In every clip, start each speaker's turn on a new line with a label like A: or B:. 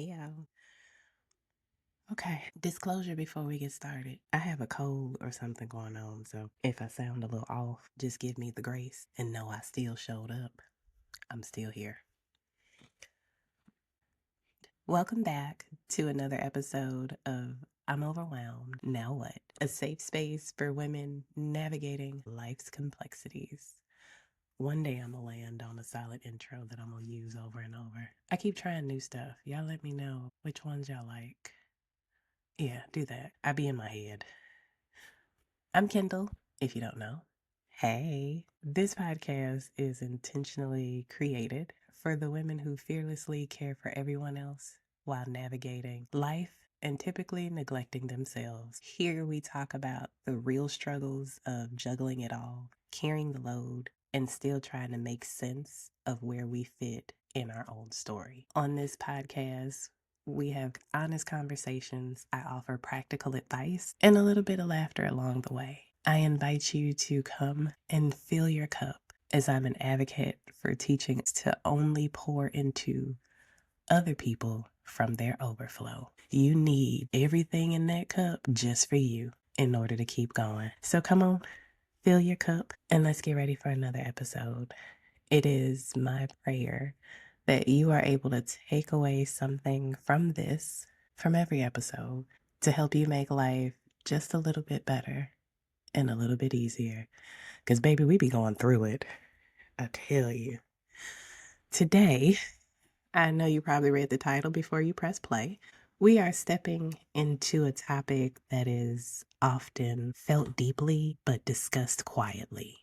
A: Hey y'all. Okay, disclosure before we get started. I have a cold or something going on, so if I sound a little off, just give me the grace and know I still showed up. I'm still here. Welcome back to another episode of I'm Overwhelmed. Now what? A safe space for women navigating life's complexities. One day I'm gonna land on a solid intro that I'm gonna use over and over. I keep trying new stuff. Y'all let me know which ones y'all like. Yeah, do that. I be in my head. I'm Kendall, if you don't know. Hey, this podcast is intentionally created for the women who fearlessly care for everyone else while navigating life and typically neglecting themselves. Here we talk about the real struggles of juggling it all, carrying the load, and still trying to make sense of where we fit in our own story. On this podcast, we have honest conversations. I offer practical advice and a little bit of laughter along the way. I invite you to come and fill your cup as I'm an advocate for teaching to only pour into other people from their overflow. You need everything in that cup just for you in order to keep going. So come on, fill your cup, and let's get ready for another episode. It is my prayer that you are able to take away something from this, from every episode, to help you make life just a little bit better and a little bit easier. Because, baby, we be going through it. I tell you. Today, I know you probably read the title before you press play. We are stepping into a topic that is often felt deeply but discussed quietly.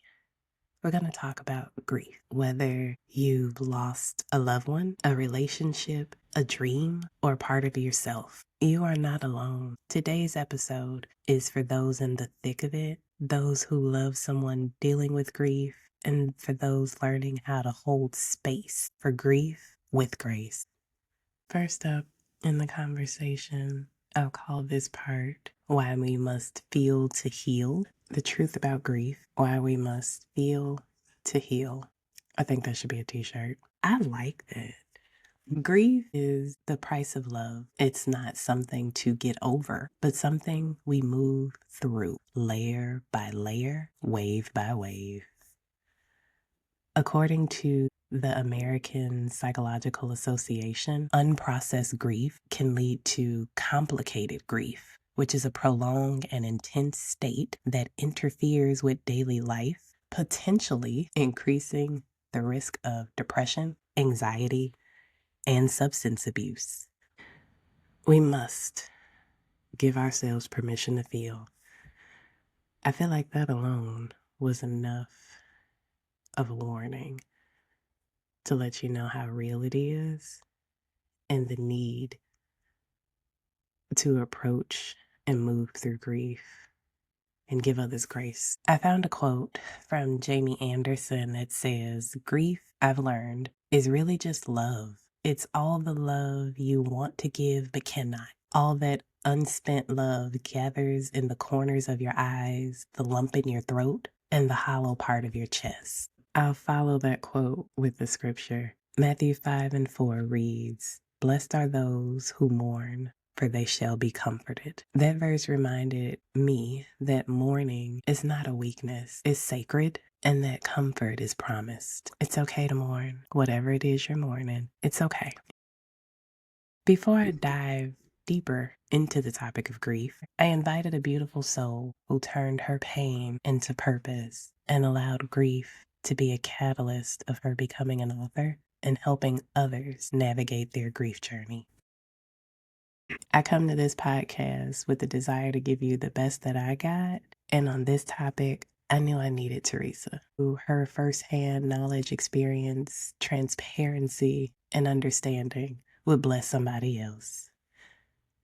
A: We're going to talk about grief. Whether you've lost a loved one, a relationship, a dream, or part of yourself, you are not alone. Today's episode is for those in the thick of it, those who love someone dealing with grief, and for those learning how to hold space for grief with grace. First up in the conversation, I'll call this part Why We Must Feel to Heal. The truth about grief, why we must feel to heal. I think that should be a t-shirt. I like that. Grief is the price of love. It's not something to get over, but something we move through layer by layer, wave by wave. According to the American Psychological Association, unprocessed grief can lead to complicated grief, which is a prolonged and intense state that interferes with daily life, potentially increasing the risk of depression, anxiety, and substance abuse. We must give ourselves permission to feel. I feel like that alone was enough of a warning to let you know how real it is and the need to approach and move through grief and give others grace. I found a quote from Jamie Anderson that says, "Grief, I've learned, is really just love. It's all the love you want to give but cannot. All that unspent love gathers in the corners of your eyes, the lump in your throat, and the hollow part of your chest." I'll follow that quote with the scripture. Matthew 5:4 reads, "Blessed are those who mourn, for they shall be comforted." That verse reminded me that mourning is not a weakness, it's sacred, and that comfort is promised. It's okay to mourn. Whatever it is you're mourning, it's okay. Before I dive deeper into the topic of grief, I invited a beautiful soul who turned her pain into purpose and allowed grief to be a catalyst of her becoming an author and helping others navigate their grief journey. I come to this podcast with the desire to give you the best that I got, and on this topic, I knew I needed Teresa. Through her firsthand knowledge, experience, transparency, and understanding would bless somebody else.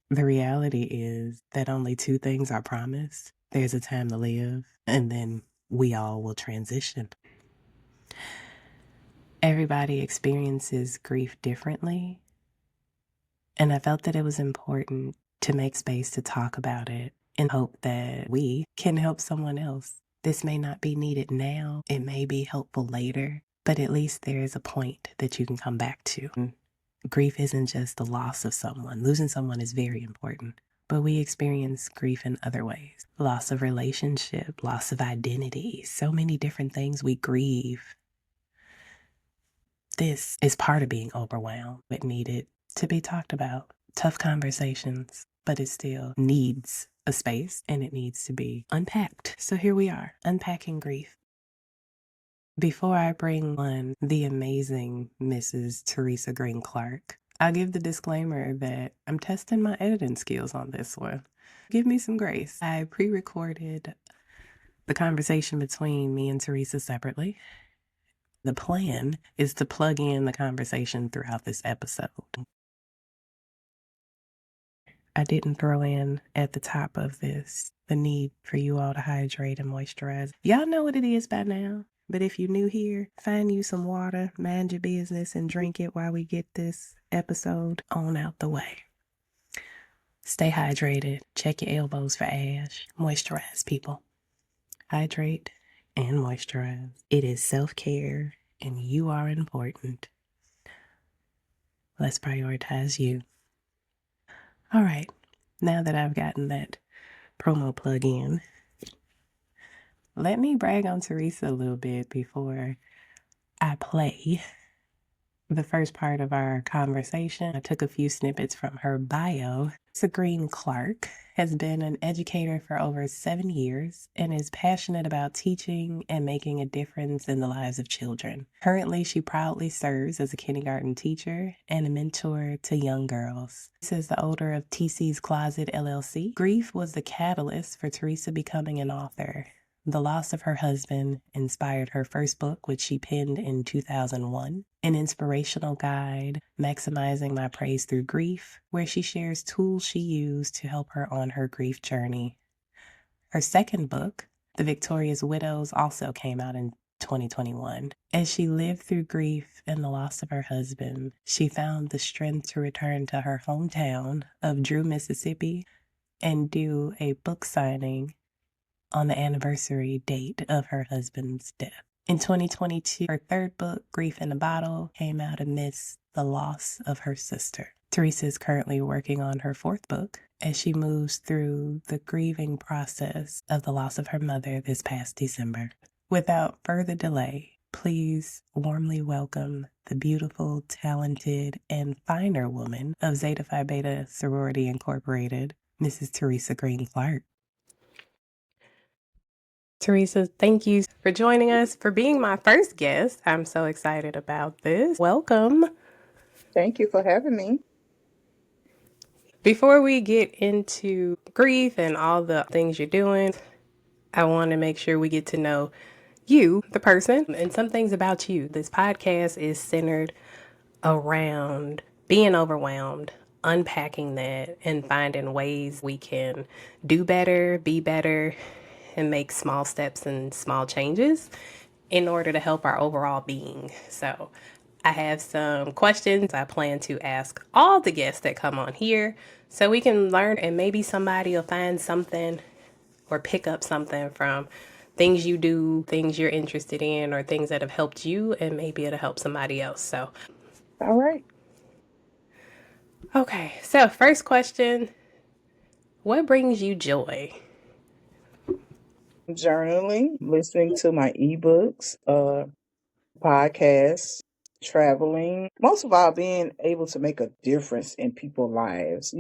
A: The reality is that only two things are promised. There's a time to live, and then we all will transition. Everybody experiences grief differently, and I felt that it was important to make space to talk about it in hope that we can help someone else. This may not be needed now, it may be helpful later, but at least there is a point that you can come back to. Grief isn't just the loss of someone. Losing someone is very important, but we experience grief in other ways. Loss of relationship, loss of identity, so many different things we grieve. This is part of being overwhelmed. It needed to be talked about. Tough conversations, but it still needs a space and it needs to be unpacked. So here we are, unpacking grief. Before I bring on the amazing Mrs. Teressa Green-Clark, I'll give the disclaimer that I'm testing my editing skills on this one. Give me some grace. I pre-recorded the conversation between me and Teresa separately. The plan is to plug in the conversation throughout this episode. I didn't throw in at the top of this the need for you all to hydrate and moisturize. Y'all know what it is by now. But if you're new here, find you some water, mind your business, and drink it while we get this episode on out the way. Stay hydrated. Check your elbows for ash. Moisturize, people. Hydrate and moisturize. It is self-care, and you are important. Let's prioritize you. All right, now that I've gotten that promo plug in, let me brag on Teresa a little bit before I play the first part of our conversation. I took a few snippets from her bio. Teressa Green-Clark has been an educator for over 7 years and is passionate about teaching and making a difference in the lives of children. Currently, she proudly serves as a kindergarten teacher and a mentor to young girls. Teresa is the owner of TC's Closet LLC. Grief was the catalyst for Teresa becoming an author. The loss of her husband inspired her first book, which she penned in 2001, an inspirational guide, Maximizing My Praise Through Grief, where she shares tools she used to help her on her grief journey. Her second book, The Victorious Widows, also came out in 2021. As she lived through grief and the loss of her husband, she found the strength to return to her hometown of Drew, Mississippi, and do a book signing on the anniversary date of her husband's death. In 2022, her third book, Grief in a Bottle, came out amidst the loss of her sister. Teresa is currently working on her fourth book as she moves through the grieving process of the loss of her mother this past December. Without further delay, please warmly welcome the beautiful, talented, and finer woman of Zeta Phi Beta Sorority Incorporated, Mrs. Teressa Green-Clark. Teresa, thank you for joining us, for being my first guest. I'm so excited about this. Welcome.
B: Thank you for having me.
A: Before we get into grief and all the things you're doing, I want to make sure we get to know you, the person, and some things about you. This podcast is centered around being overwhelmed, unpacking that, and finding ways we can do better, be better, and make small steps and small changes in order to help our overall being. So I have some questions I plan to ask all the guests that come on here so we can learn, and maybe somebody will find something or pick up something from things you do, things you're interested in, or things that have helped you, and maybe it'll help somebody else. So,
B: All right.
A: okay. So first question, what brings you joy?
B: Journaling, listening to my ebooks, podcasts, traveling. Most of all, being able to make a difference in people's lives,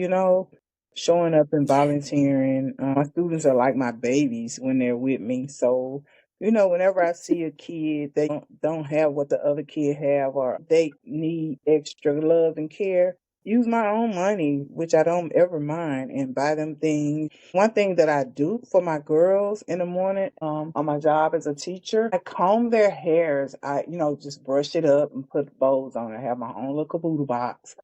B: showing up and volunteering. My students are like my babies when they're with me. So, whenever I see a kid, they don't have what the other kid have, or they need extra love and care, use my own money, which I don't ever mind, and buy them things. One thing that I do for my girls in the morning, on my job as a teacher, I comb their hairs. I, just brush it up and put bows on it. I have my own little caboodle box.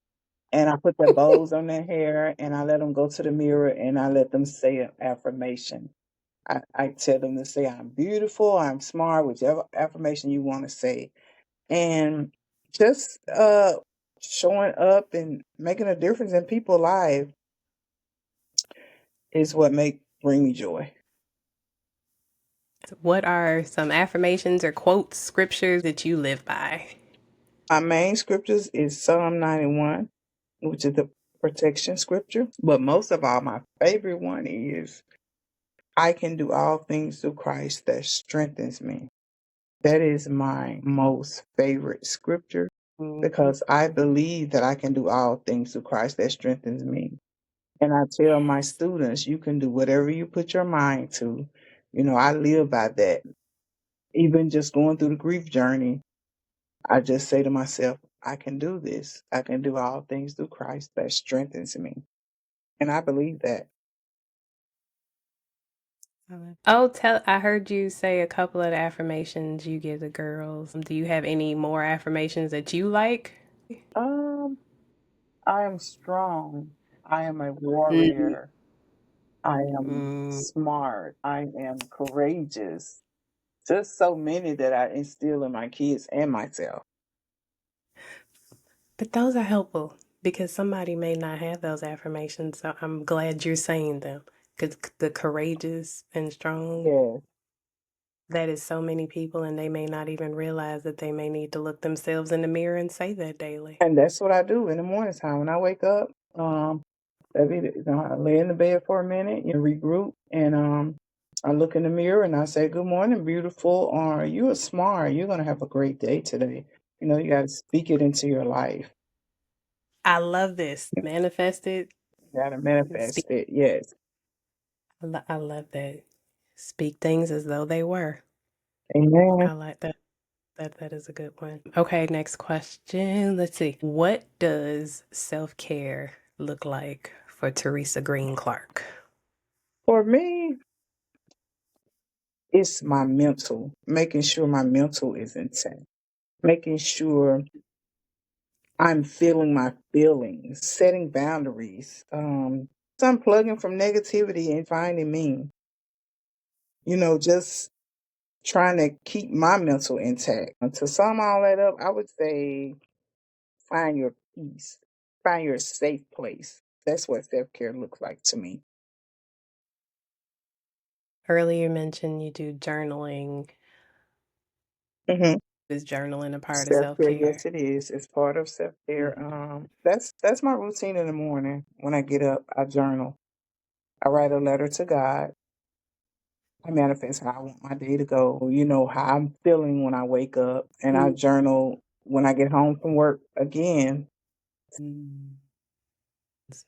B: And I put the bows on their hair and I let them go to the mirror and I let them say an affirmation. I tell them to say, I'm beautiful, I'm smart, whichever affirmation you want to say. And just showing up and making a difference in people's lives is what bring me joy.
A: What are some affirmations or quotes, scriptures that you live by?
B: My main scriptures is Psalm 91, which is the protection scripture. But most of all, my favorite one is I can do all things through Christ that strengthens me. That is my most favorite scripture because I believe that I can do all things through Christ that strengthens me. And I tell my
A: Yes.
B: students, you can do whatever you put your mind to. I live by that. Even just going through the grief journey, I just say to myself, I can do this. I can do all things through Christ that strengthens me. And I believe that.
A: Oh, I heard you say a couple of the affirmations you give the girls. Do you have any more affirmations that you like?
B: Um, I am strong. I am a
A: Mm,
B: warrior. I am
A: mm.
B: smart. I am courageous. Just so many that I instill in my kids and myself.
A: But those are helpful because somebody may not have those affirmations. So I'm glad you're saying them because the courageous and strong,
B: Yeah.
A: that is so many people, and they may not even realize that they may need to look themselves in the mirror and say that daily.
B: And that's what I do in the morning time. When I wake up, I lay in the bed for a minute, regroup, and I look in the mirror and I say, "Good morning, beautiful," or "You are smart. You're gonna have a great day today." You got to speak it into your life.
A: I love this. Manifest it.
B: You got to
A: Speak.
B: manifest it. Yes.
A: I love that. Speak things as though they were.
B: Amen.
A: I like that. That is a good one. Okay, next question. Let's see. What does self-care look like for Teresa Green-Clark?
B: For me, it's my mental, making sure my mental is intact, making sure I'm feeling my feelings, setting boundaries, unplugging from negativity and finding me, just trying to keep my mental intact. And to sum all that up, I would say find your peace, find your safe place. That's what self care looks like to me.
A: Earlier you mentioned you do journaling.
B: Hmm.
A: Is journaling a part of
B: Self care,
A: self-care?
B: yes, it is. It's part of self care.
A: Mhm.
B: That's my routine in the morning. When I get up, I journal. I write a letter to God. I manifest how I want my day to go, how I'm feeling when I wake up, and I
A: Mm.
B: journal when I get home from work again.
A: Mm.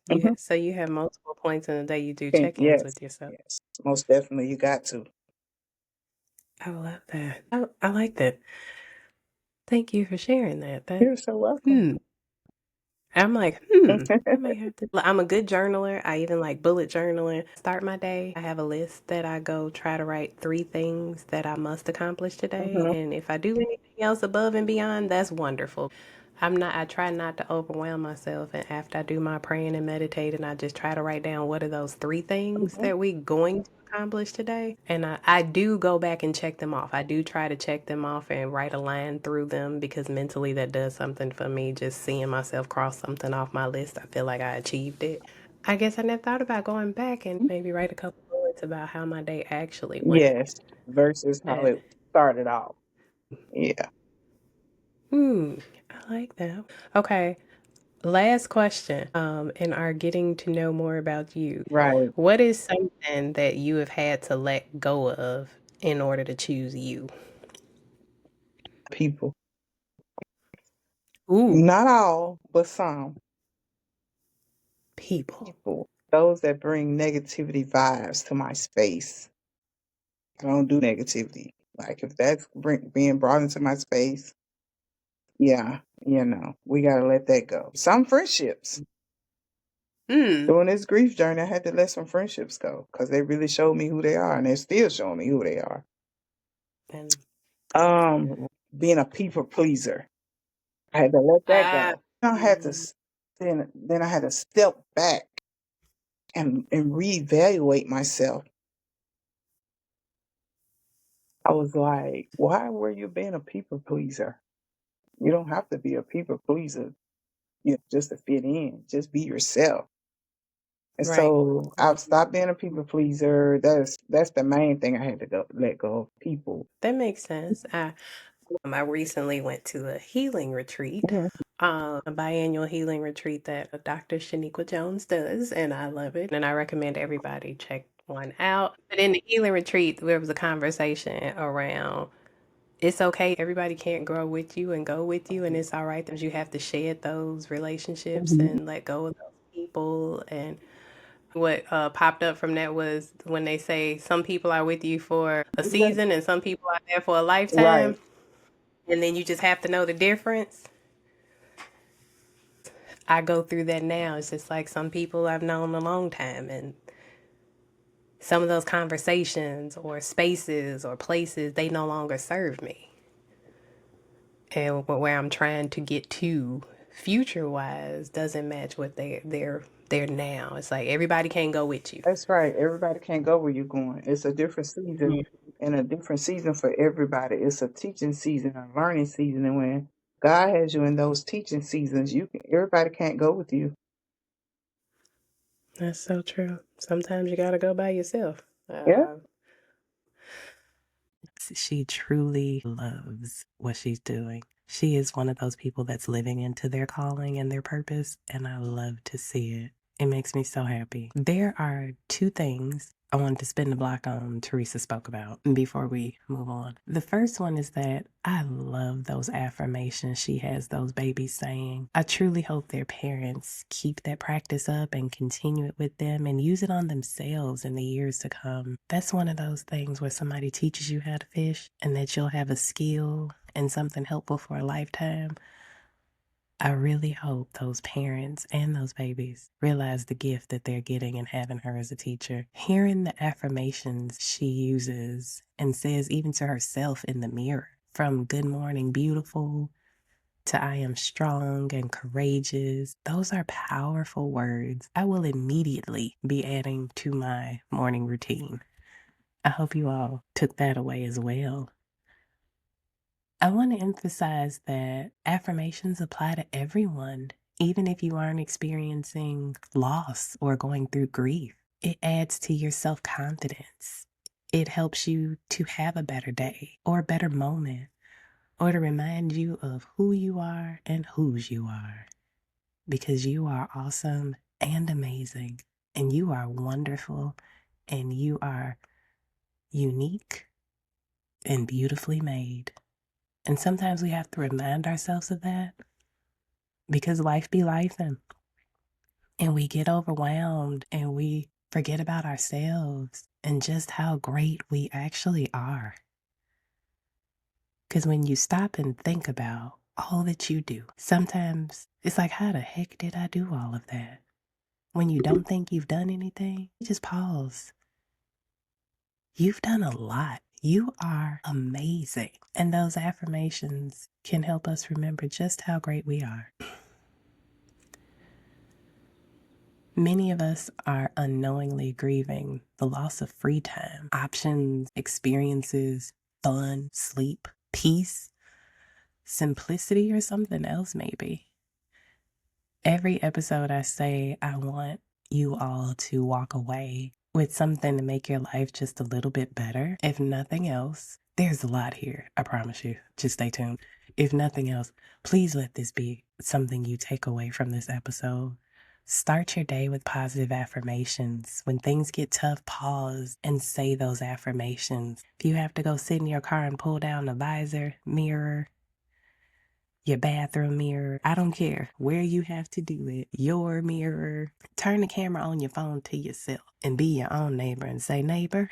B: Hmm.
A: So you have multiple points in the day you do check-ins
B: Yes,
A: with yourself.
B: yes, most definitely, you got to.
A: I love that. I like that. Thank you for sharing that.
B: You're so welcome.
A: Hmm. I'm like, I may have to. I'm a good journaler. I even like bullet journaling. Start my day. I have a list that I go try to write 3 things that I must accomplish today.
B: Hmm.
A: And if I do anything else above and beyond, that's wonderful. I try not to overwhelm myself. And after I do my praying and meditating, I just try to write down what are those 3 things
B: Hmm.
A: that we going to accomplish today. And I do go back and check them off. I do try to check them off and write a line through them because mentally that does something for me. Just seeing myself cross something off my list, I feel like I achieved it. I guess I never thought about going back and maybe write a couple bullets about how my day actually went.
B: Yes, versus how
A: And
B: it started off. Yeah,
A: hmm, I like that. Okay, last question. In our getting to know more about you,
B: right.
A: what is something that you have had to let go of in order to choose you?
B: People,
A: Ooh,
B: not all, but some
A: people.
B: people, those that bring negativity vibes to my space. I don't do negativity. Like if that's being brought into my space, yeah, we gotta let that go. Some friendships.
A: Hmm.
B: During this grief journey, I had to let some friendships go because they really showed me who they are, and they're still showing me who they are.
A: And
B: Being a people pleaser, I had to let that
A: ah,
B: go. I had to
A: mm,
B: then I had to step back and reevaluate myself. I was like, why were you being a people pleaser? You don't have to be a people pleaser, just to fit in. Just be yourself. And
A: right.
B: so I've stopped being a people pleaser. That's the main thing I had to let go of people.
A: That makes sense. I recently went to a healing retreat,
B: Mhm.
A: a biannual healing retreat that Dr. Shaniqua Jones does, and I love it. And I recommend everybody check one out. But in the healing retreat, there was a conversation around it's okay. Everybody can't grow with you and go with you, and it's all right that you have to shed those relationships
B: Mhm.
A: and let go of those people. And what popped up from that was when they say some people are with you for a season and some people are there for a
B: Right.
A: lifetime, and then you just have to know the difference. I go through that now. It's just like some people I've known a long time, and some of those conversations or spaces or places, they no longer serve me. And where I'm trying to get to future wise doesn't match what they're now. It's like everybody can't go with you.
B: That's right. Everybody can't go where you're going. It's a different season and a different season for everybody. It's a teaching season, a learning season, and when God has you in those teaching seasons, everybody can't go with you.
A: That's so true. Sometimes you gotta go by yourself.
B: Yeah.
A: She truly loves what she's doing. She is one of those people that's living into their calling and their purpose, and I love to see it. It makes me so happy. There are two things I wanted to spin the block on Teresa spoke about before we move on. The first one is that I love those affirmations she has those babies saying. I truly hope their parents keep that practice up and continue it with them and use it on themselves in the years to come. That's one of those things where somebody teaches you how to fish and that you'll have a skill and something helpful for a lifetime. I really hope those parents and those babies realize the gift that they're getting and having her as a teacher. Hearing the affirmations she uses and says even to herself in the mirror, from good morning, beautiful, to I am strong and courageous, those are powerful words I will immediately be adding to my morning routine. I hope you all took that away as well. I want to emphasize that affirmations apply to everyone, even if you aren't experiencing loss or going through grief. It adds to your self confidence. It helps you to have a better day or a better moment, or to remind you of who you are and whose you are. Because you are awesome and amazing, and you are wonderful, and you are unique and beautifully made. And sometimes we have to remind ourselves of that because life be life and we get overwhelmed and we forget about ourselves and just how great we actually are. Because when you stop and think about all that you do, sometimes it's like, how the heck did I do all of that? When you don't think you've done anything, you just pause. You've done a lot. You are amazing. And those affirmations can help us remember just how great we are. Many of us are unknowingly grieving the loss of free time, options, experiences, fun, sleep, peace, simplicity, or something else, maybe. Every episode, I say I want you all to walk away with something to make your life just a little bit better. If nothing else, there's a lot here, I promise you. Just stay tuned. If nothing else, please let this be something you take away from this episode. Start your day with positive affirmations. When things get tough, pause and say those affirmations. If you have to go sit in your car and pull down the visor, mirror, your bathroom mirror, I don't care where you have to do it, your mirror, turn the camera on your phone to yourself and be your own neighbor and say, neighbor,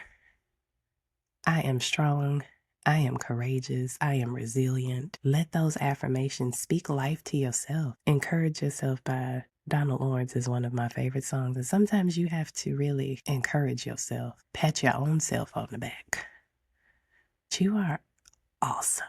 A: I am strong. I am courageous. I am resilient. Let those affirmations speak life to yourself. Encourage Yourself by Donald Lawrence is one of my favorite songs. And sometimes you have to really encourage yourself, pat your own self on the back. You are awesome.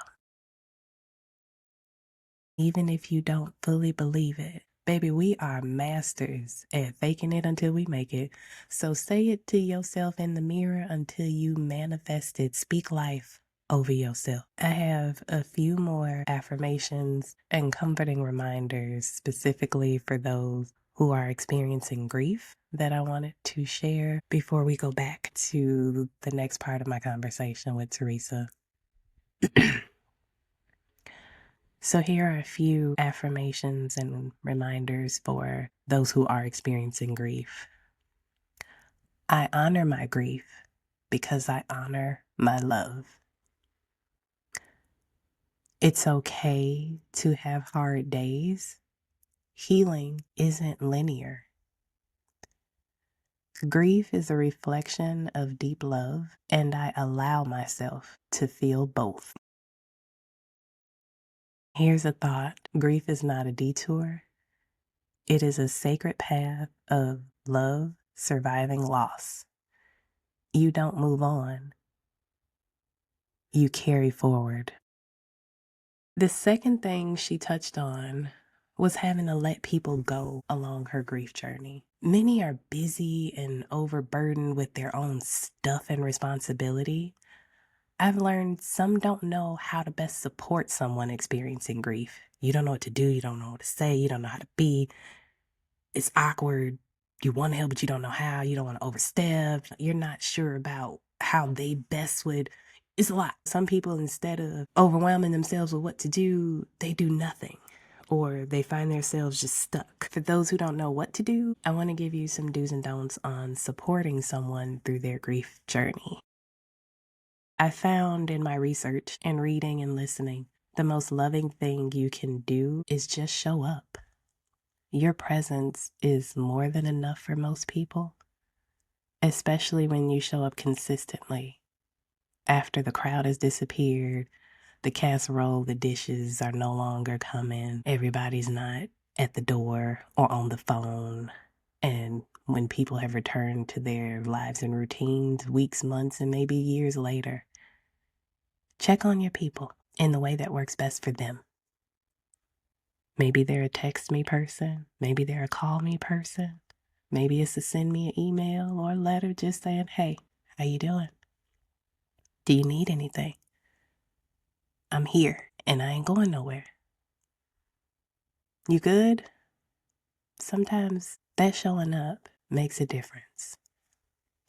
A: Even if you don't fully believe it. Baby, we are masters at faking it until we make it. So say it to yourself in the mirror until you manifest it. Speak life over yourself. I have a few more affirmations and comforting reminders specifically for those who are experiencing grief that I wanted to share before we go back to the next part of my conversation with Teresa. So here are a few affirmations and reminders for those who are experiencing grief. I honor my grief because I honor my love. It's okay to have hard days. Healing isn't linear. Grief is a reflection of deep love, and I allow myself to feel both. Here's a thought. Grief is not a detour. It is a sacred path of love, surviving loss. You don't move on. You carry forward. The second thing she touched on was having to let people go along her grief journey. Many are busy and overburdened with their own stuff and responsibility. I've learned some don't know how to best support someone experiencing grief. You don't know what to do, you don't know what to say, you don't know how to be. It's awkward. You want to help, but you don't know how. You don't want to overstep. You're not sure about how they best would. It's a lot. Some people, instead of overwhelming themselves with what to do, they do nothing, or they find themselves just stuck. For those who don't know what to do, I want to give you some do's and don'ts on supporting someone through their grief journey. I found in my research and reading and listening, the most loving thing you can do is just show up. Your presence is more than enough for most people, especially when you show up consistently. After the crowd has disappeared, the casserole, the dishes are no longer coming, everybody's not at the door or on the phone. And when people have returned to their lives and routines, weeks, months, and maybe years later, check on your people in the way that works best for them. Maybe they're a text me person. Maybe they're a call me person. Maybe it's to send me an email or a letter just saying, hey, how you doing? Do you need anything? I'm here and I ain't going nowhere. You good? Sometimes that showing up makes a difference.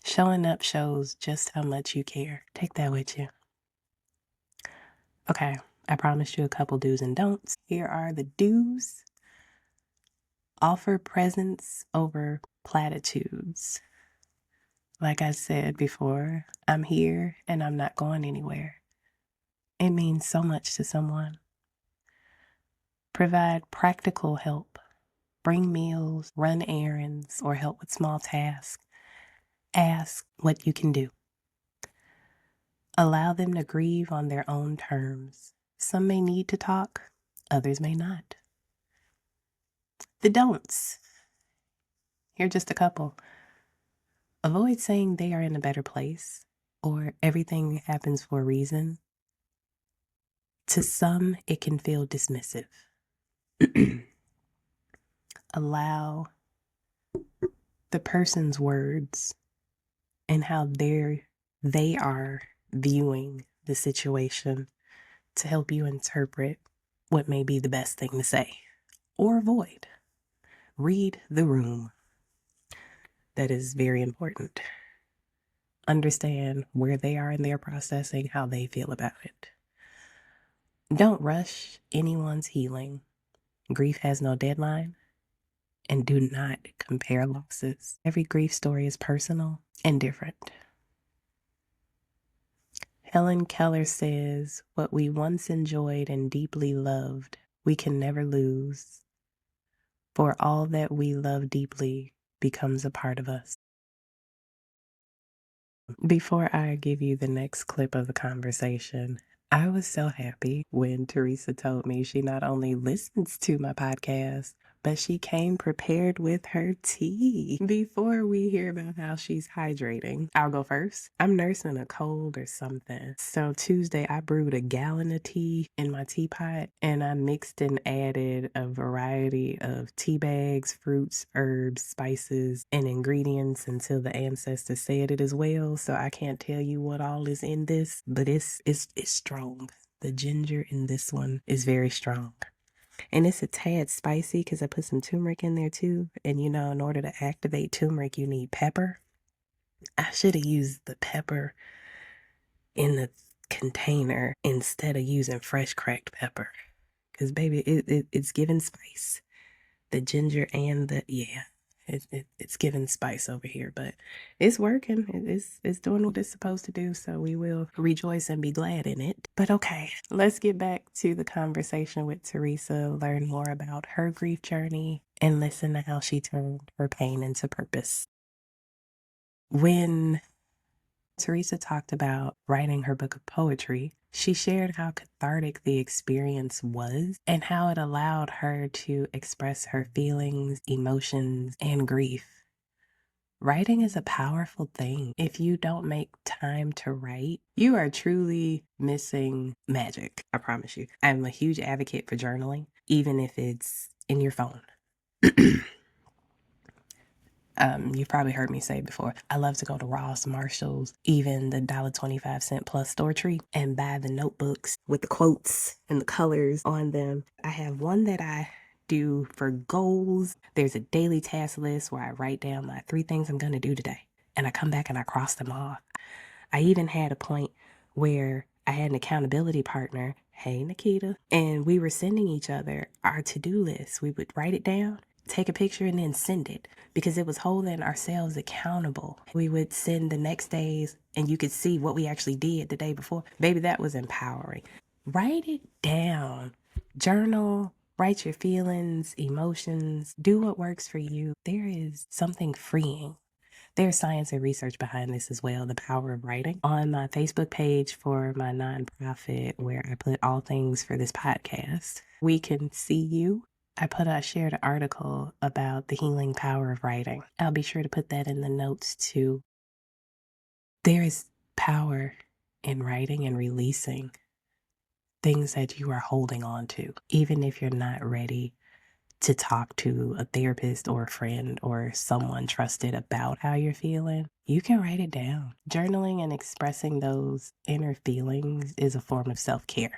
A: Showing up shows just how much you care. Take that with you. Okay, I promised you a couple do's and don'ts. Here are the do's. Offer presence over platitudes. Like I said before, I'm here and I'm not going anywhere. It means so much to someone. Provide practical help. Bring meals, run errands, or help with small tasks. Ask what you can do. Allow them to grieve on their own terms. Some may need to talk, others may not. The don'ts. Here are just a couple. Avoid saying they are in a better place or everything happens for a reason. To some, it can feel dismissive. Allow the person's words and how they are viewing the situation to help you interpret what may be the best thing to say or avoid. Read the room. That is very important. Understand where they are in their processing, how they feel about it. Don't rush anyone's healing. Grief has no deadline, and do not compare losses. Every grief story is personal and different. Helen Keller says, what we once enjoyed and deeply loved, we can never lose, for all that we love deeply becomes a part of us. Before I give you the next clip of the conversation, I was so happy when Teresa told me she not only listens to my podcast, but she came prepared with her tea. Before we hear about how she's hydrating, I'll go first. I'm nursing a cold or something. So Tuesday, I brewed a gallon of tea in my teapot, and I mixed and added a variety of tea bags, fruits, herbs, spices, and ingredients until the ancestors said it as well. So I can't tell you what all is in this, but it's strong. The ginger in this one is very strong. And it's a tad spicy because I put some turmeric in there too. And you know, in order to activate turmeric, you need pepper. I should have used the pepper in the container instead of using fresh cracked pepper, because baby, it's giving spice. The ginger and it's giving spice over here, but it's working. It's doing what it's supposed to do. So we will rejoice and be glad in it. But okay, let's get back to the conversation with Teresa, learn more about her grief journey, and listen to how she turned her pain into purpose. When Teresa talked about writing her book of poetry, she shared how cathartic the experience was and how it allowed her to express her feelings, emotions, and grief. Writing is a powerful thing. If you don't make time to write, you are truly missing magic. I promise you. I'm a huge advocate for journaling, even if it's in your phone. You've probably heard me say before, I love to go to Ross, Marshalls, even the $1.25 plus store tree and buy the notebooks with the quotes and the colors on them. I have one that I do for goals. There's a daily task list where I write down my 3 things I'm going to do today. And I come back and I cross them off. I even had a point where I had an accountability partner, hey Nikita, and we were sending each other our to-do list. We would write it down, take a picture, and then send it because it was holding ourselves accountable. We would send the next days and you could see what we actually did the day before. Baby, that was empowering. Write it down. Journal. Write your feelings, emotions. Do what works for you. There is something freeing. There's science and research behind this as well, the power of writing. On my Facebook page for my nonprofit, where I put all things for this podcast, We Can See You. I shared an article about the healing power of writing. I'll be sure to put that in the notes too. There is power in writing and releasing things that you are holding on to, even if you're not ready to talk to a therapist or a friend or someone trusted about how you're feeling, you can write it down. Journaling and expressing those inner feelings is a form of self-care.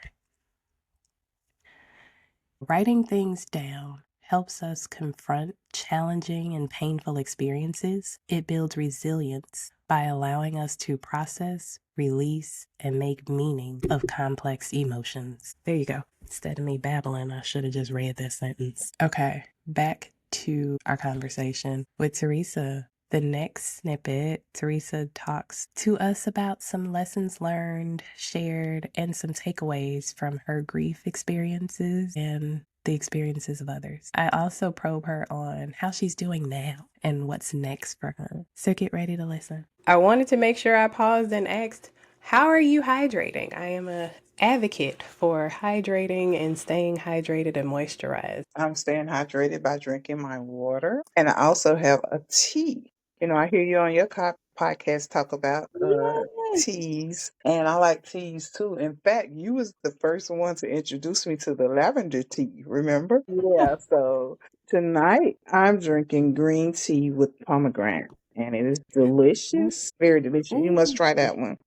A: Writing things down helps us confront challenging and painful experiences. It builds resilience by allowing us to process, release, and make meaning of complex emotions. There you go. Instead of me babbling, I should have just read that sentence. Okay, back to our conversation with Teresa. The next snippet, Teresa talks to us about some lessons learned, shared, and some takeaways from her grief experiences and the experiences of others. I also probe her on how she's doing now and what's next for her. So get ready to listen. I wanted to make sure I paused and asked, how are you hydrating? I am an advocate for hydrating and staying hydrated and moisturized.
B: I'm staying hydrated by drinking my water. And I also have a tea. I hear you on your podcast talk about
A: Yes.
B: teas, and I like teas too. In fact, you was the first one to introduce me to the lavender tea, remember? Yeah, so tonight I'm drinking green tea with pomegranate, and it is delicious, very delicious. You must try that one.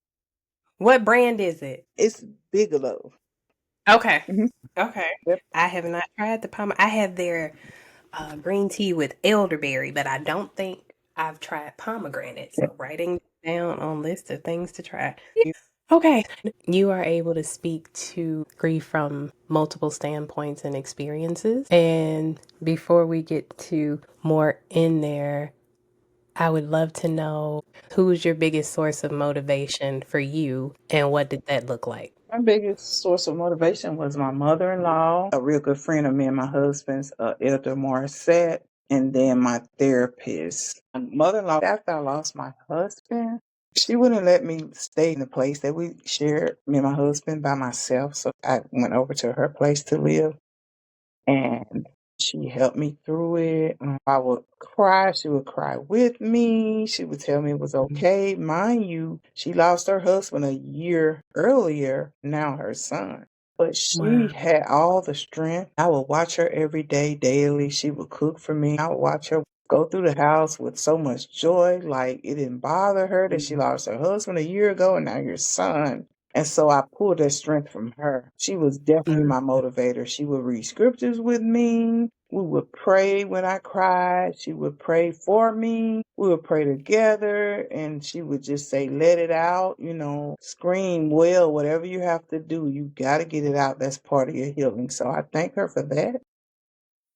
A: What brand is it?
B: It's Bigelow.
A: Okay.
B: Mhm.
A: Okay.
B: Yep.
A: I have not tried the pomegranate. I have their green tea with elderberry, but I don't think I've tried pomegranate. So writing down on list of things to try. Okay. You are able to speak to grief from multiple standpoints and experiences. And before we get to more in there, I would love to know who's your biggest source of motivation for you and what did that look like?
B: My biggest source of motivation was my mother-in-law, a real good friend of me and my husband's, Elder Morissette, and then my therapist. My mother-in-law, after I lost my husband, she wouldn't let me stay in the place that we shared, me and my husband, by myself. So I went over to her place to live, and she helped me through it. I would cry. She would cry with me. She would tell me it was okay. Mind you, she lost her husband a year earlier, now her son. But she
A: Wow.
B: had all the strength. I would watch her every day, daily. She would cook for me. I would watch her go through the house with so much joy. Like it didn't bother her that she lost her husband a year ago and now your son. And so I pulled that strength from her. She was definitely
A: Mm.
B: my motivator. She would read scriptures with me. We would pray when I cried. She would pray for me. We would pray together, and she would just say, let it out, scream, well, whatever you have to do, you got to get it out. That's part of your healing. So I thank her for that.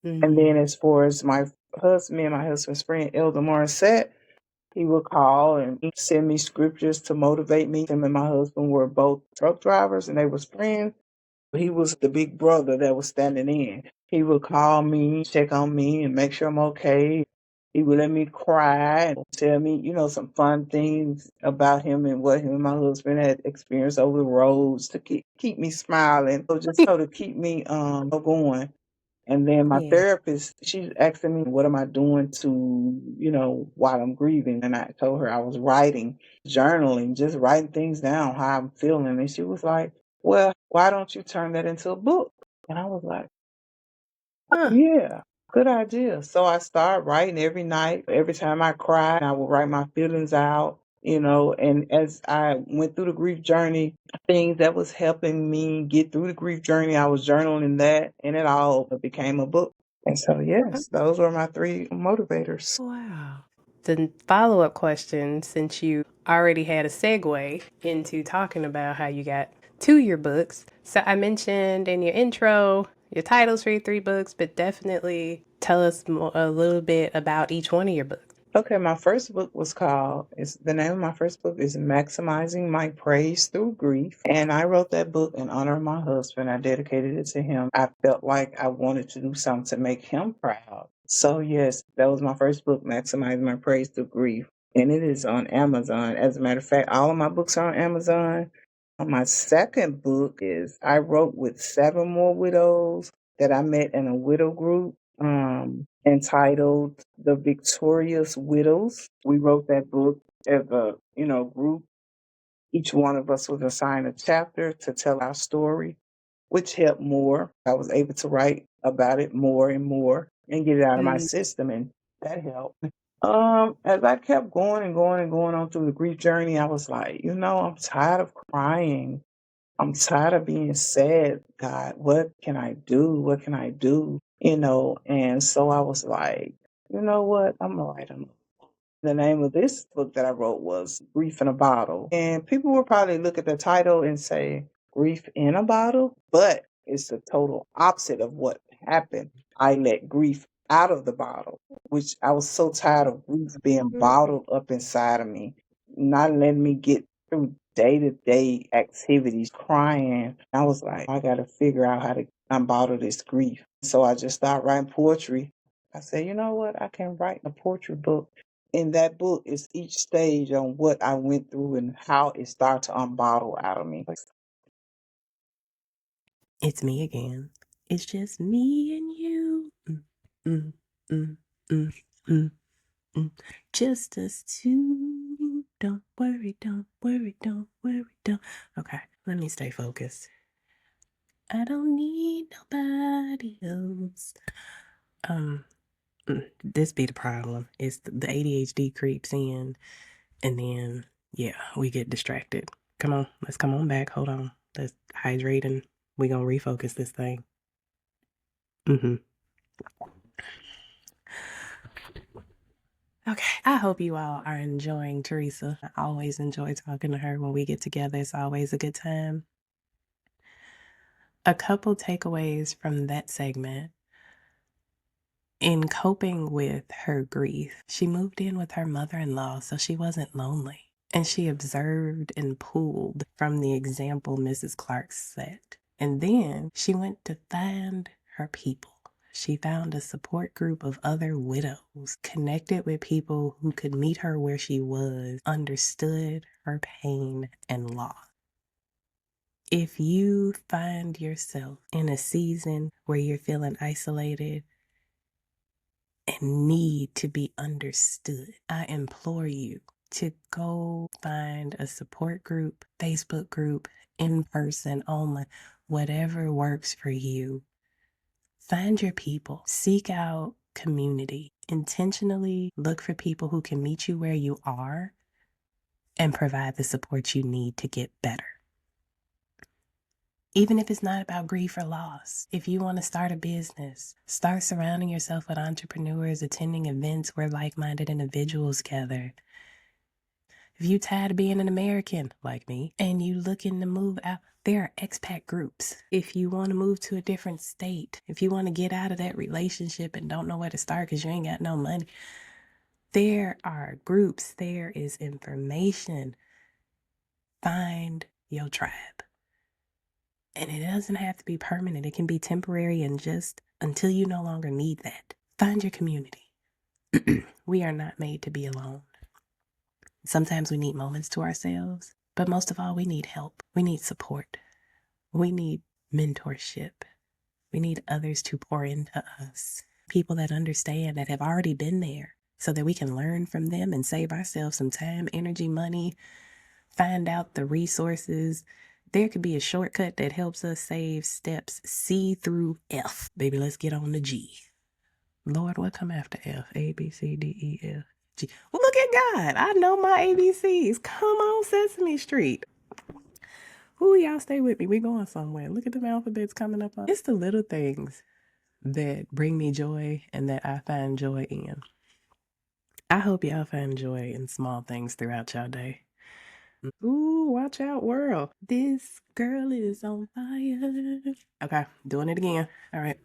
B: And then as far as my husband, me and my husband's friend, Elder Morissette, he would call and send me scriptures to motivate me. Him and my husband were both truck drivers, and they was friends. He was the big brother that was standing in. He would call me, check on me, and make sure I'm okay. He would let me cry and tell me, some fun things about him and what him and my husband had experienced over the roads to keep me smiling, so just so to keep me going. And then my
A: Yeah.
B: therapist, she's asking me, what am I doing to, while I'm grieving? And I told her I was writing, journaling, just writing things down, how I'm feeling. And she was like, well, why don't you turn that into a book? And I was like,
A: Huh.
B: yeah, good idea. So I started writing every night. Every time I cried, I would write my feelings out, and as I went through the grief journey, things that was helping me get through the grief journey, I was journaling that, and it all became a book. And so, yes, those were my three motivators.
A: Wow. The follow-up question, since you already had a segue into talking about how you got to your books. So I mentioned in your intro your titles for your 3 books, but definitely tell us a little bit about each one of your books.
B: Okay, my first book is the name of my first book is Maximizing My Praise Through Grief. And I wrote that book in honor of my husband. I dedicated it to him. I felt like I wanted to do something to make him proud. So, yes, that was my first book, Maximizing My Praise Through Grief. And it is on Amazon. As a matter of fact, all of my books are on Amazon. My second book is I wrote with 7 more widows that I met in a widow group, entitled The Victorious Widows. We wrote that book as a, group. Each one of us was assigned a chapter to tell our story, which helped more. I was able to write about it more and more and get it out of my system, and that helped. As I kept going and going and going on through the grief journey, I was like, I'm tired of crying. I'm tired of being sad, God. What can I do? What can I do? And so I was like, you know what? I'm gonna write a the name of this book that I wrote was Grief in a Bottle. And people will probably look at the title and say, Grief in a Bottle? But it's the total opposite of what happened. I let grief out of the bottle, which I was so tired of grief being bottled up inside of me, not letting me get through day to day activities, crying. I was like, I got to figure out how to unbottle this grief. So I just started writing poetry. I said, you know what? I can write a poetry book. In that book is each stage on what I went through and how it started to unbottle out of me.
A: It's me again. It's just me and you. Mm, mm, mm, mm, mm. Just us two. Don't worry, don't worry, don't worry, don't. Okay, let me stay focused. I don't need nobody else. Um, this be the problem. It's the ADHD creeps in, and then yeah, we get distracted. Come on, let's come on back. Hold on, let's hydrate and we gonna refocus this thing. Mm-hmm. Okay, I hope you all are enjoying Teresa. I always enjoy talking to her when we get together. It's always a good time. A couple takeaways from that segment. In coping with her grief, she moved in with her mother in law so she wasn't lonely. And she observed and pulled from the example Mrs. Clark set. And then she went to find her people. She found a support group of other widows, connected with people who could meet her where she was, understood her pain and loss. If you find yourself in a season where you're feeling isolated and need to be understood, I implore you to go find a support group, Facebook group, in person, online, whatever works for you. Find your people, seek out community, intentionally look for people who can meet you where you are and provide the support you need to get better. Even if it's not about grief or loss, if you want to start a business, start surrounding yourself with entrepreneurs, attending events where like minded individuals gather. If you tired of being an American like me and you looking to move out, there are expat groups. If you want to move to a different state, if you want to get out of that relationship and don't know where to start because you ain't got no money, there are groups, there is information. Find your tribe. And it doesn't have to be permanent. It can be temporary and just until you no longer need that. Find your community. We are not made to be alone. Sometimes we need moments to ourselves, but most of all, we need help. We need support. We need mentorship. We need others to pour into us. People that understand, that have already been there, so that we can learn from them and save ourselves some time, energy, money, find out the resources. There could be a shortcut that helps us save steps C through F. Baby, let's get on to G. Lord, what come after F? A, B, C, D, E, F, G. Well, look at God. I know my ABCs. Come on, Sesame Street. Ooh, y'all stay with me. We going somewhere. Look at the alphabets coming up. It's the little things that bring me joy and that I find joy in. I hope y'all find joy in small things throughout y'all day. Ooh, watch out, world. This girl is on fire. Okay, doing it again. All right.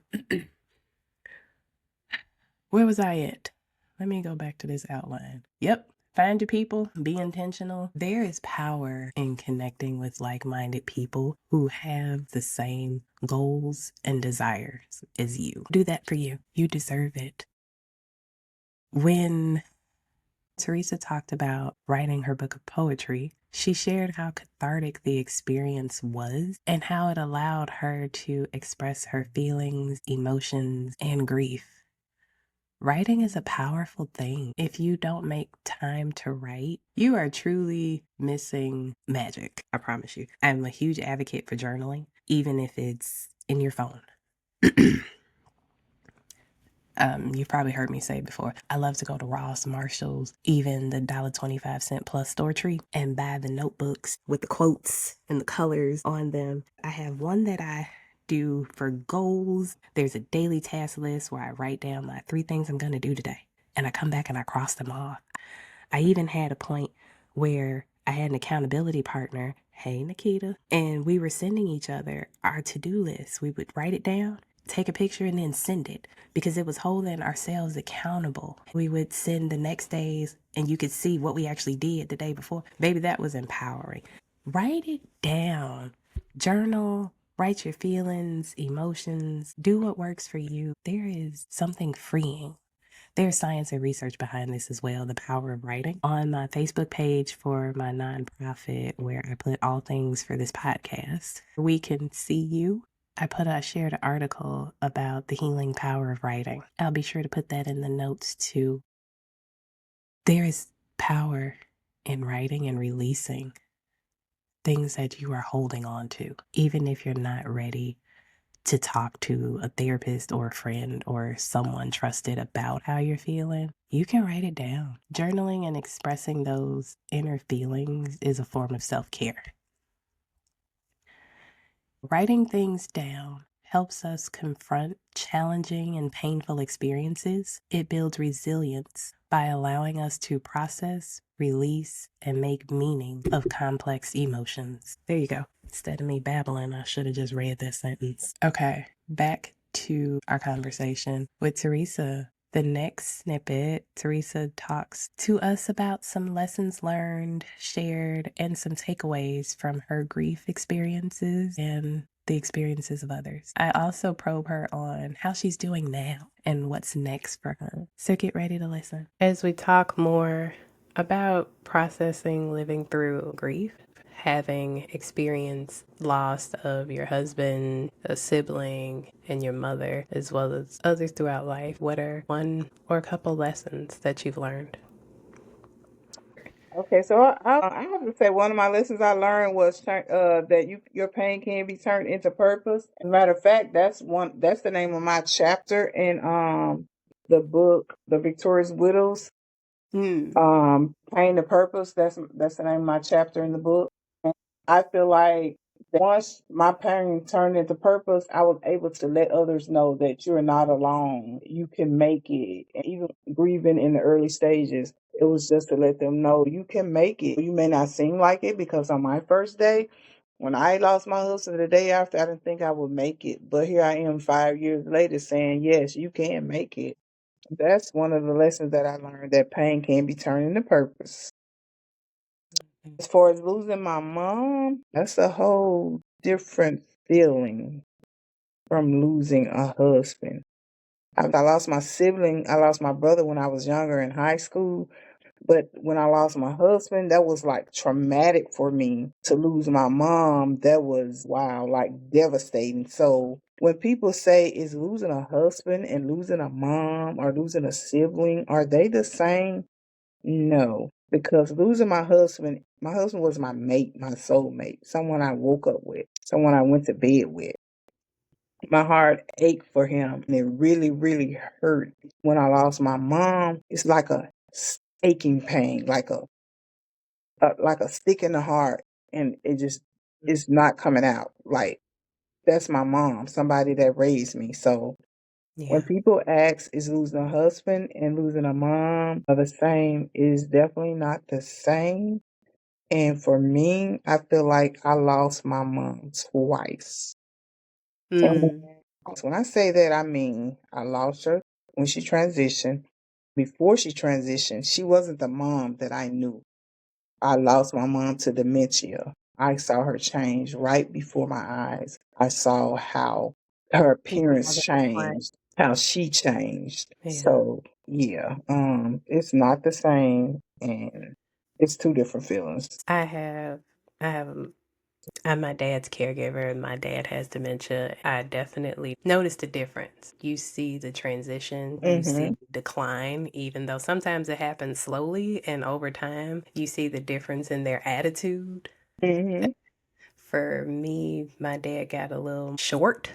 A: Where was I at? Let me go back to this outline. Yep. Find your people, be intentional. There is power in connecting with like minded people who have the same goals and desires as you. Do that for you. You deserve it. When Teresa talked about writing her book of poetry, she shared how cathartic the experience was and how it allowed her to express her feelings, emotions, and grief. Writing is a powerful thing. If you don't make time to write, you are truly missing magic. I promise you. I'm a huge advocate for journaling, even if it's in your phone. You've probably heard me say before, I love to go to Ross, Marshalls, even the $1.25 plus store tree and buy the notebooks with the quotes and the colors on them. I have one that I do for goals. There's a daily task list where I write down my 3 things I'm going to do today. And I come back and I cross them off. I even had a point where I had an accountability partner, hey Nikita, and we were sending each other our to-do list. We would write it down, take a picture, and then send it because it was holding ourselves accountable. We would send the next days and you could see what we actually did the day before. Baby, that was empowering. Write it down. Journal. Write your feelings, emotions. Do what works for you. There is something freeing. There's science and research behind this as well, the power of writing. On my Facebook page for my nonprofit, where I put all things for this podcast, we can see you. I shared an article about the healing power of writing. I'll be sure to put that in the notes too. There is power in writing and releasing things that you are holding on to, even if you're not ready to talk to a therapist or a friend or someone trusted about how you're feeling, you can write it down. Journaling and expressing those inner feelings is a form of self-care. Writing things down helps us confront challenging and painful experiences. It builds resilience by allowing us to process, release, and make meaning of complex emotions. There you go. Instead of me babbling, I should have just read that sentence. Okay, back to our conversation with Teresa. The next snippet, Teresa talks to us about some lessons learned, shared, and some takeaways from her grief experiences and the experiences of others. I also probe her on how she's doing now and what's next for her. So get ready to listen. As we talk more about processing, living through grief, having experienced loss of your husband, a sibling, and your mother, as well as others throughout life, what are one or a couple lessons that you've learned?
B: Okay, so I have to say one of my lessons I learned was that your pain can be turned into purpose. And matter of fact, that's the name of my chapter in the book, The Victorious Widows. Pain to Purpose. That's the name of my chapter in the book. And I feel like once my pain turned into purpose, I was able to let others know that you're not alone. You can make it. And even grieving in the early stages, it was just to let them know you can make it. You may not seem like it because on my first day, when I lost my husband the day after, I didn't think I would make it. But here I am 5 years later saying, yes, you can make it. That's one of the lessons that I learned, that pain can be turned into purpose. As far as losing my mom, that's a whole different feeling from losing a husband. I lost my sibling, I lost my brother when I was younger in high school. But when I lost my husband, that was like traumatic for me. To lose my mom, that was wow, like devastating. So when people say, is losing a husband and losing a mom or losing a sibling, are they the same? No, because losing my husband was my mate, my soulmate, someone I woke up with, someone I went to bed with. My heart ached for him, and it really, really hurt. When I lost my mom, it's like a aching pain, like a stick in the heart, and it just it's not coming out. Like that's my mom, somebody that raised me. So when
A: Yeah.
B: people ask, is losing a husband and losing a mom are the same, is definitely not the same. And for me, I feel like I lost my mom twice. And
A: Mm.
B: when I say that, I mean I lost her when she transitioned. Before she transitioned, she wasn't the mom that I knew. I lost my mom to dementia. I saw her change right before my eyes. I saw how her
A: You saw
B: appearance
A: the decline.
B: changed, how she changed.
A: Yeah.
B: So yeah, it's not the same, and it's two different feelings.
A: I have I'm my dad's caregiver, and my dad has dementia. I definitely noticed a difference. You see the transition, you
B: Mm-hmm.
A: see decline, even though sometimes it happens slowly and over time, you see the difference in their attitude.
B: Mm-hmm.
A: For me, my dad got a little short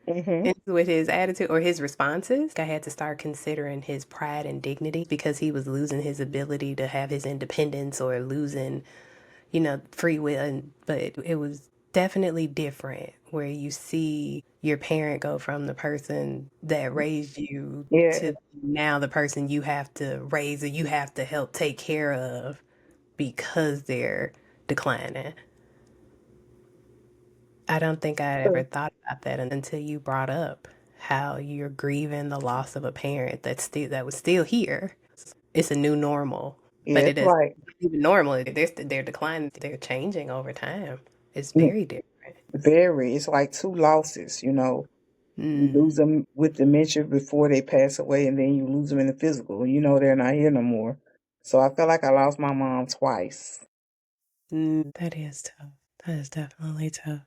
B: Mm-hmm.
A: with his attitude or his responses. I had to start considering his pride and dignity because he was losing his ability to have his independence or losing free will. But it was definitely different where you see your parent go from the person that raised you
B: Yeah.
A: to now the person you have to raise or you have to help take care of because they're declining. I don't think I ever thought about that until you brought up how you're grieving the loss of a parent that was still here. It's a new normal, but
B: Yeah,
A: it
B: it's
A: is
B: like
A: even normal. They're declining. They're changing over time. It's
B: mm,
A: very different.
B: very. It's like two losses. You
A: Mm,
B: lose them with dementia before they pass away, and then you lose them in the physical. They're not here no more. So I feel like I lost my mom twice.
A: that is tough. That is definitely tough.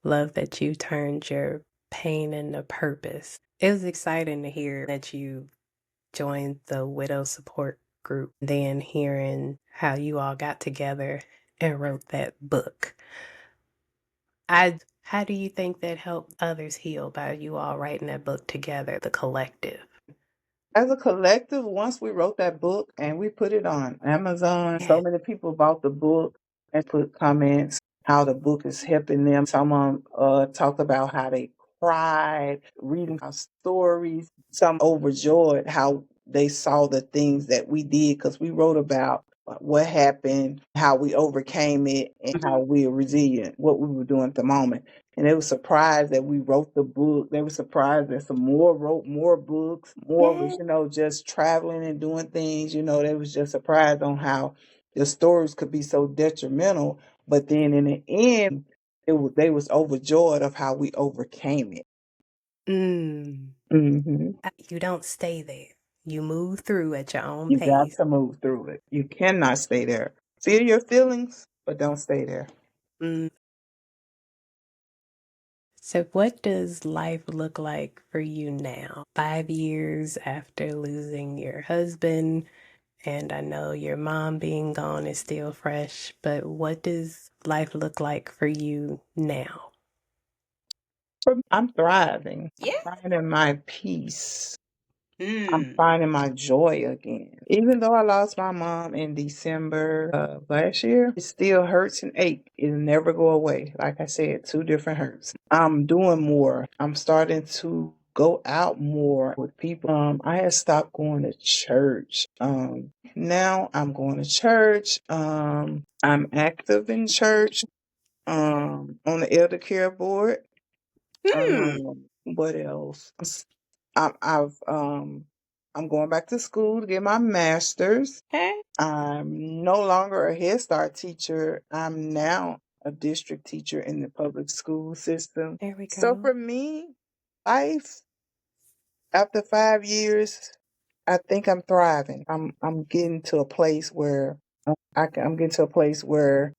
A: Love that you turned your pain into purpose. It was exciting to hear that you joined the widow support group, then hearing how you all got together and wrote that book. How do you think that helped others heal by you all writing that book together, the collective?
B: As a collective, once we wrote that book and we put it on Amazon,
A: Yeah.
B: so many people bought the book and put comments how the book is helping them. Someone talked about how they cried reading our stories. Some overjoyed how they saw the things that we did because we wrote about what happened, how we overcame it, and how we are resilient, what we were doing at the moment. And they were surprised that we wrote the book. They were surprised that some more wrote more books. More was,
A: Yeah.
B: just traveling and doing things. They was just surprised on how the stories could be so detrimental. But then in the end, they was overjoyed of how we overcame it.
A: Mm.
B: Hmm.
A: You don't stay there. You move through at your own
B: You got
A: pace.
B: to move through it. You cannot stay there. Feel your feelings, but don't stay there.
A: Mm. So, what does life look like for you now? 5 years after losing your husband, and I know your mom being gone is still fresh, but what does life look like for you now?
B: I'm thriving. I'm
A: Yeah.
B: finding my peace. I'm
A: Mm.
B: finding my joy again. Even though I lost my mom in December of last year, it still hurts and aches. It'll never go away. Like I said, two different hurts. I'm doing more. I'm starting to go out more with people. I had stopped going to church. Now I'm going to church. I'm active in church. On the elder care board.
A: Hmm.
B: What else? I'm going back to school to get my master's.
A: Okay.
B: I'm no longer a Head Start teacher. I'm now a district teacher in the public school system.
A: There we
B: So
A: go.
B: for me, life after 5 years, I think I'm thriving. I'm getting to a place where I'm getting to a place where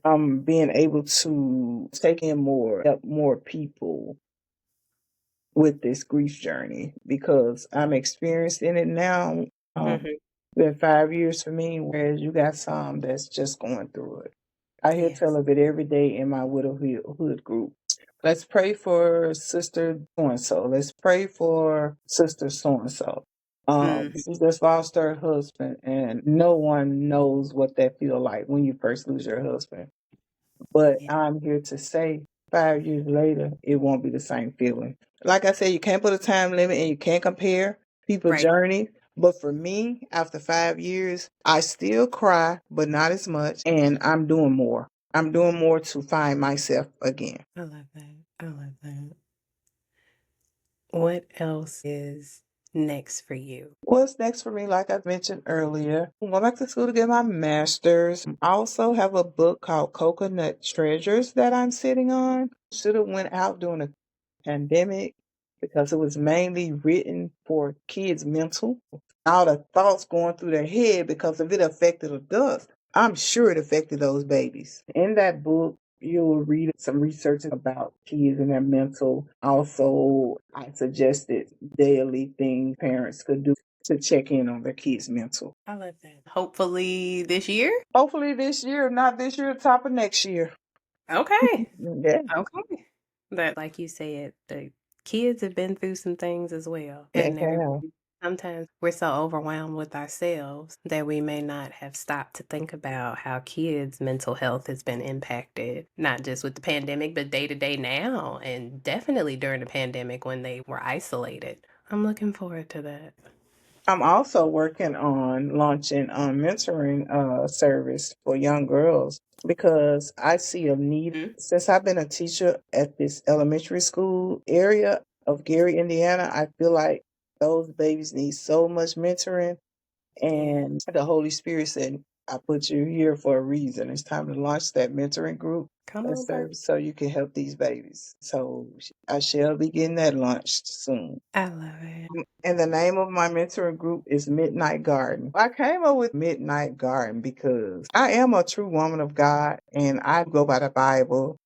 B: I'm being able to take in more, help more people with this grief journey because I'm experienced in it now. Um,
A: Hmm.
B: been 5 years for me, whereas you got some that's just going through it. I hear tell
A: Yes.
B: of it every day in my widowhood group. Let's pray for sister so and so. Let's pray for sister so and so.
A: Hmm.
B: She just lost her husband, and no one knows what that feel like when you first lose your husband. But
A: Yeah.
B: I'm here to say 5 years later, it won't be the same feeling. Like I said, you can't put a time limit and you can't compare people's
A: Right.
B: journey. But for me, after 5 years, I still cry, but not as much. And I'm doing more. I'm doing more to find myself again.
A: I love that. I love that. What else is next for you?
B: What's next for me? Like I mentioned earlier, I'm going back to school to get my master's. I also have a book called Coconut Treasures that I'm sitting on. Should have went out during the pandemic because it was mainly written for kids' mental. All the thoughts going through their head because if it affected adults, I'm sure it affected those babies. In that book, you'll read some research about kids and their mental. Also, I suggested daily things parents could do to check in on their kids' mental.
A: I love that. Hopefully this year.
B: Hopefully this year, not this year, top of next year.
A: Okay.
B: Yeah,
A: Okay. That, like you said, the kids have been through some things as well.
B: they
A: And
B: have.
A: sometimes we're so overwhelmed with ourselves that we may not have stopped to think about how kids' mental health has been impacted, not just with the pandemic, but day to day now, and definitely during the pandemic when they were isolated. I'm looking forward to that.
B: I'm also working on launching a mentoring service for young girls because I see a need.
A: Mhm.
B: Since I've been a teacher at this elementary school area of Gary, Indiana, I feel like those babies need so much mentoring.
A: Yeah.
B: And the Holy Spirit said, I put you here for a reason. It's time to launch that mentoring group
A: Come
B: and
A: on, baby.
B: service so you can help these babies. So I shall be getting that launched soon.
A: I love it.
B: And the name of my mentoring group is Midnight Garden. I came up with Midnight Garden because I am a true woman of God and I go by the Bible,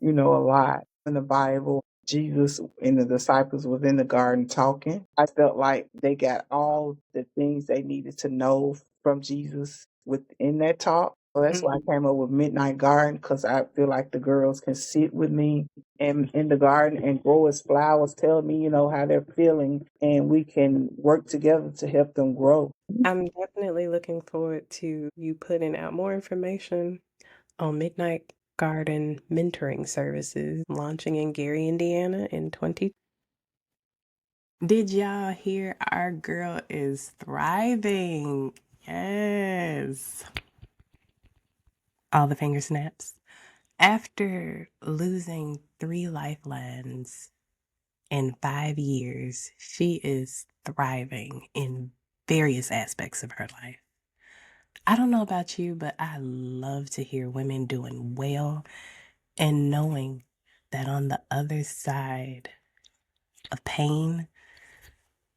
B: a lot. In the Bible, Jesus and the disciples was in the garden talking. I felt like they got all the things they needed to know from Jesus within that talk. So that's why I
A: Mhm.
B: came up with Midnight Garden because I feel like the girls can sit with me and in the garden and grow as flowers, tell me, how they're feeling, and we can work together to help them grow.
A: I'm definitely looking forward to you putting out more information on Midnight Garden mentoring services launching in Gary, Indiana in 20. Did y'all hear our girl is thriving? Yes. All the finger snaps. After losing 3 lifelines in 5 years, she is thriving in various aspects of her life. I don't know about you, but I love to hear women doing well and knowing that on the other side of pain,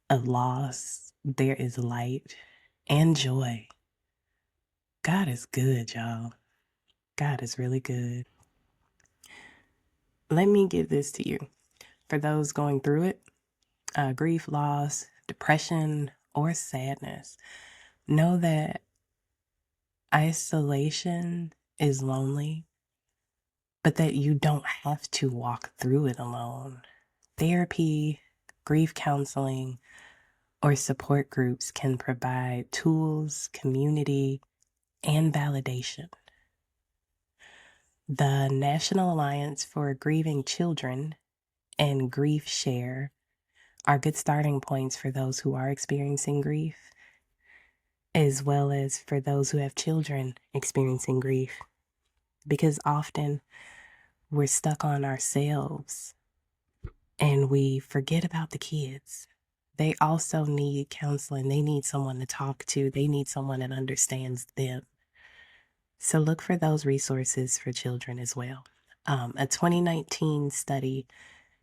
A: of loss, there is light and joy. God is good, y'all. God is really good. Let me give this to you. For those going through it, grief, loss, depression, or sadness, know that isolation is lonely, but that you don't have to walk through it alone. Therapy, grief counseling, or support groups can provide tools, community, and validation. The National Alliance for Grieving Children and Grief Share are good starting points for those who are experiencing grief, as well as for those who have children experiencing grief, because often we're stuck on ourselves and we forget about the kids. They also need counseling. They need someone to talk to. They need someone that understands them. So look for those resources for children as well. A 2019 study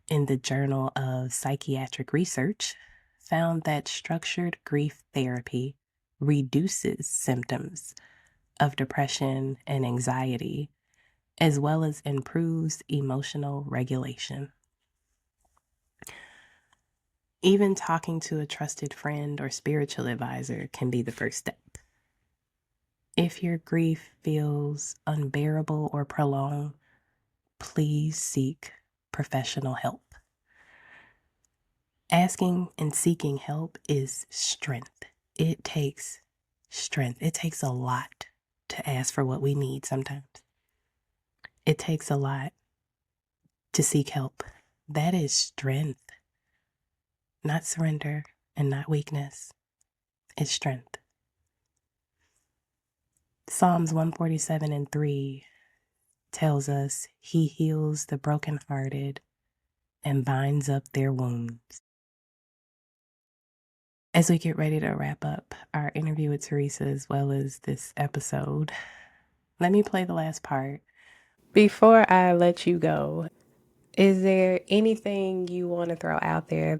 A: in the Journal of Psychiatric Research found that structured grief therapy reduces symptoms of depression and anxiety, as well as improves emotional regulation. Even talking to a trusted friend or spiritual advisor can be the first step. If your grief feels unbearable or prolonged, please seek professional help. Asking and seeking help is strength. It takes strength. It takes a lot to ask for what we need sometimes. It takes a lot to seek help. That is strength, not surrender and not weakness. It's strength. Psalms 147:3 tells us he heals the brokenhearted and binds up their wounds. As we get ready to wrap up our interview with Teresa as well as this episode, let me play the last part. Before I let you go, is there anything you want to throw out there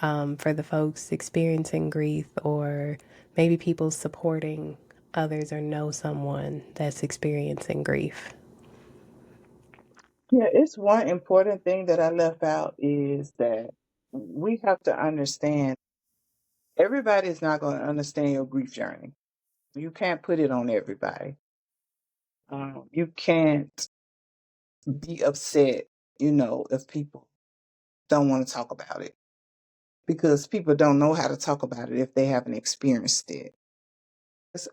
A: for the folks experiencing grief, or maybe people supporting others or know someone that's experiencing grief?
B: Yeah, it's one important thing that I left out is that we have to understand everybody is not going to understand your grief journey. You can't put it on everybody. You can't be upset, if people don't want to talk about it because people don't know how to talk about it if they haven't experienced it.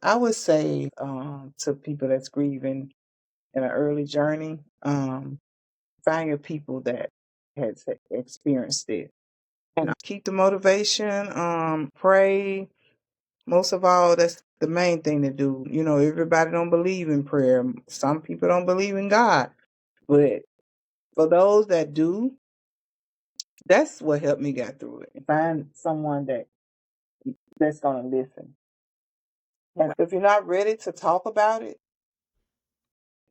B: I would say to people that's grieving in an early journey, find your people that has experienced it and keep the motivation. Pray. Most of all, that's the main thing to do. Everybody don't believe in prayer. Some people don't believe in God, but for those that do, that's what helped me get through it. Find someone that's gonna listen. And if you're not ready to talk about it,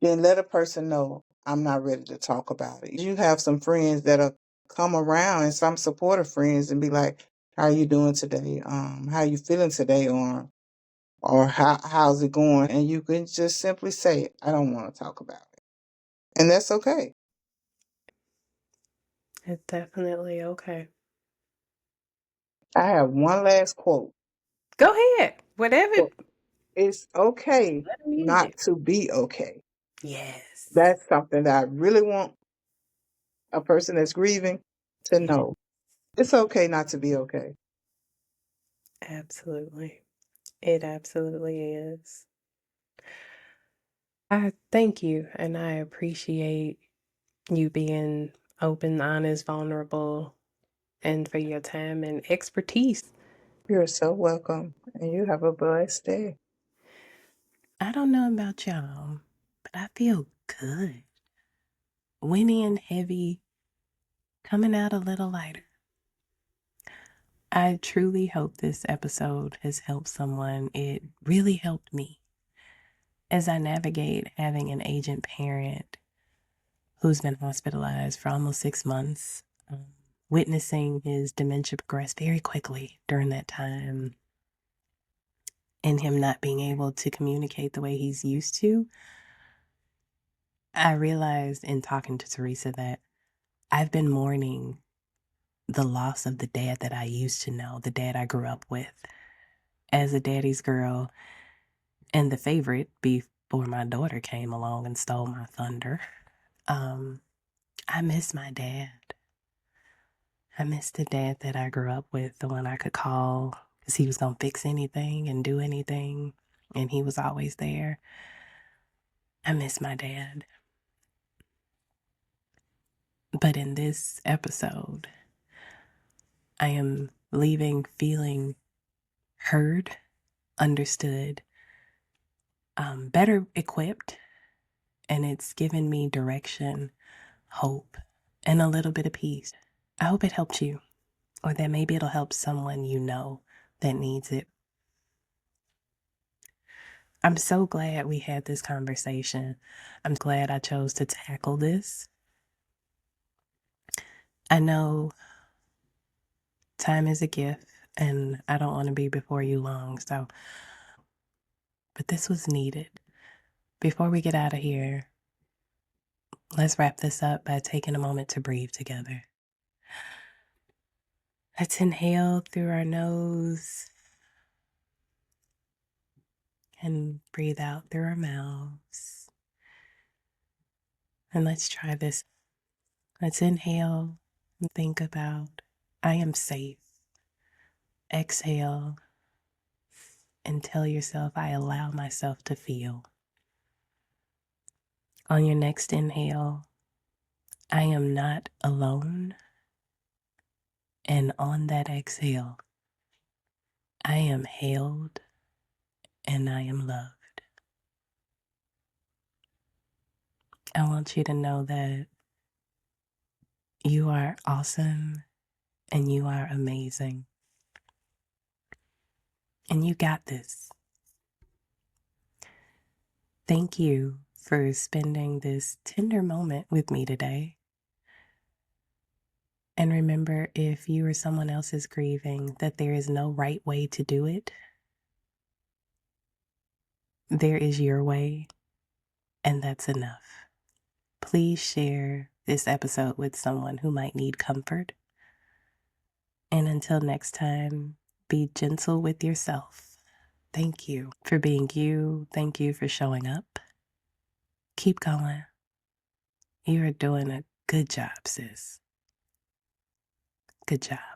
B: then let a person know I'm not ready to talk about it. You have some friends that'll come around and some supportive friends and be like, how are you doing today? How are you feeling today? Or how's it going? And you can just simply say, I don't want to talk about it. And that's okay.
A: It's definitely okay.
B: I have one last quote.
A: Go ahead. Whatever.
B: Well, it's okay
A: Let them use
B: not
A: it.
B: to be okay.
A: Yes.
B: That's something that I really want a person that's grieving to
A: Yeah,
B: know. It's okay not to be okay.
A: absolutely. It absolutely is. I thank you and I appreciate you being open, honest, vulnerable, and for your time and expertise.
B: You're so welcome. And you have a blessed day.
A: I don't know about y'all, but I feel good. Windy and heavy, coming out a little lighter. I truly hope this episode has helped someone. It really helped me as I navigate having an aging parent who's been hospitalized for almost 6 months, witnessing his dementia progress very quickly during that time, and him not being able to communicate the way he's used to. I realized in talking to Teresa that I've been mourning the loss of the dad that I used to know, the dad I grew up with as a daddy's girl and the favorite before my daughter came along and stole my thunder. I miss my dad. I miss the dad that I grew up with, the one I could call because he was going to fix anything and do anything, and he was always there. I miss my dad. But in this episode, I am leaving feeling heard, understood, better equipped, and it's given me direction, hope, and a little bit of peace. I hope it helped you, or that maybe it'll help someone you know that needs it. I'm so glad we had this conversation. I'm glad I chose to tackle this. I know time is a gift, and I don't want to be before you long, but this was needed. Before we get out of here, let's wrap this up by taking a moment to breathe together. Let's inhale through our nose and breathe out through our mouths. And let's try this. Let's inhale and think about, I am safe. Exhale and tell yourself, I allow myself to feel. On your next inhale, I am not alone. And on that exhale, I am held and I am loved. I want you to know that you are awesome and you are amazing. And you got this. Thank you for spending this tender moment with me today. And remember, if you or someone else is grieving, that there is no right way to do it. There is your way, and that's enough. Please share this episode with someone who might need comfort. And until next time, be gentle with yourself. Thank you for being you. Thank you for showing up. Keep going. You are doing a good job, sis. Good job.